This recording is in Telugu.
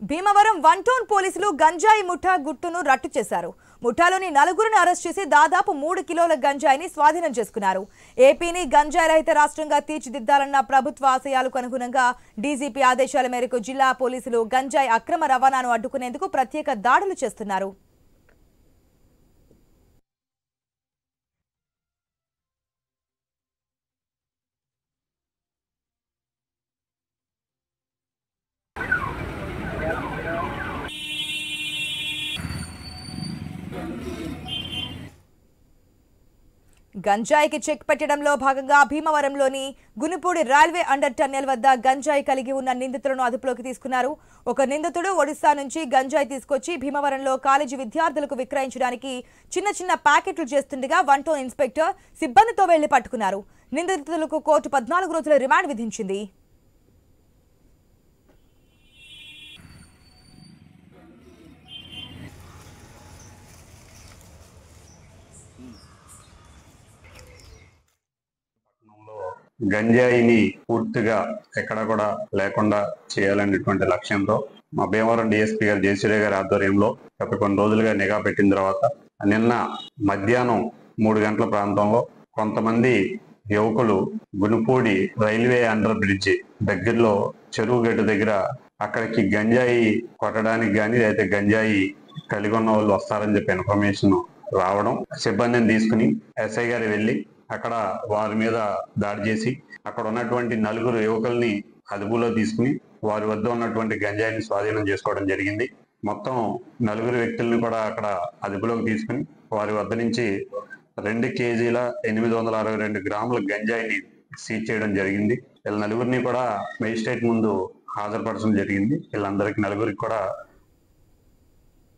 భీమవరం వన్ టౌన్ పోలీసులు గంజాయి ముఠా గుట్టును రట్టు చేశారు. ముఠాలోని నలుగురిని అరెస్ట్ చేసి దాదాపు 3 కిలోల గంజాయిని స్వాధీనం చేసుకున్నారు. ఏపీని గంజాయి రహిత రాష్ట్రంగా తీర్చిదిద్దాలన్న ప్రభుత్వ ఆశయాలకు అనుగుణంగా డీజీపీ ఆదేశాల మేరకు జిల్లా పోలీసులు గంజాయి అక్రమ రవాణాను అడ్డుకునేందుకు ప్రత్యేక దాడులు చేస్తున్నారు. గంజాయికి చెక్ పెట్టడంలో భాగంగా భీమవరంలోని గునుపూడి రైల్వే అండర్ టన్నెల్ వద్ద గంజాయి కలిగి ఉన్న నిందితులను అదుపులోకి తీసుకున్నారు. ఒక నిందితుడు ఒడిశా నుంచి గంజాయి తీసుకొచ్చి భీమవరంలో కాలేజీ విద్యార్థులకు విక్రయించడానికి చిన్న ప్యాకెట్లు చేస్తుండగా వన్ టౌన్ ఇన్స్పెక్టర్ సిబ్బందితో వెళ్లి పట్టుకున్నారు. నిందితులకు కోర్టు 14 రోజుల రిమాండ్ విధించింది. గంజాయిని పూర్తిగా ఎక్కడ కూడా లేకుండా చేయాలనేటువంటి లక్ష్యంతో మా భీమవరం డిఎస్పీ గారు జయశ్రీ గారి ఆధ్వర్యంలో గత కొన్ని రోజులుగా నిఘా పెట్టిన తర్వాత నిన్న మధ్యాహ్నం 3 గంటల ప్రాంతంలో కొంతమంది యువకులు గునుపూడి రైల్వే అండర్ బ్రిడ్జ్ దగ్గరలో చెరువు గట్టు దగ్గర అక్కడికి గంజాయి కొట్టడానికి కానీ అయితే గంజాయి కలిగి ఉన్న వాళ్ళు వస్తారని చెప్పి ఇన్ఫర్మేషన్ రావడం, సిబ్బందిని తీసుకుని ఎస్ఐ గారు వెళ్ళి అక్కడ వారి మీద దాడి చేసి అక్కడ ఉన్నటువంటి 4 యువకుల్ని అదుపులో తీసుకుని వారి వద్ద ఉన్నటువంటి గంజాయిని స్వాధీనం చేసుకోవడం జరిగింది. మొత్తం 4 వ్యక్తుల్ని కూడా అక్కడ అదుపులోకి తీసుకుని వారి వద్ద నుంచి 2 కేజీల 862 గ్రాముల గంజాయిని సీజ్ చేయడం జరిగింది. వీళ్ళ 4 కూడా మేజిస్ట్రేట్ ముందు హాజరుపరచడం జరిగింది. వీళ్ళందరికీ 4 కూడా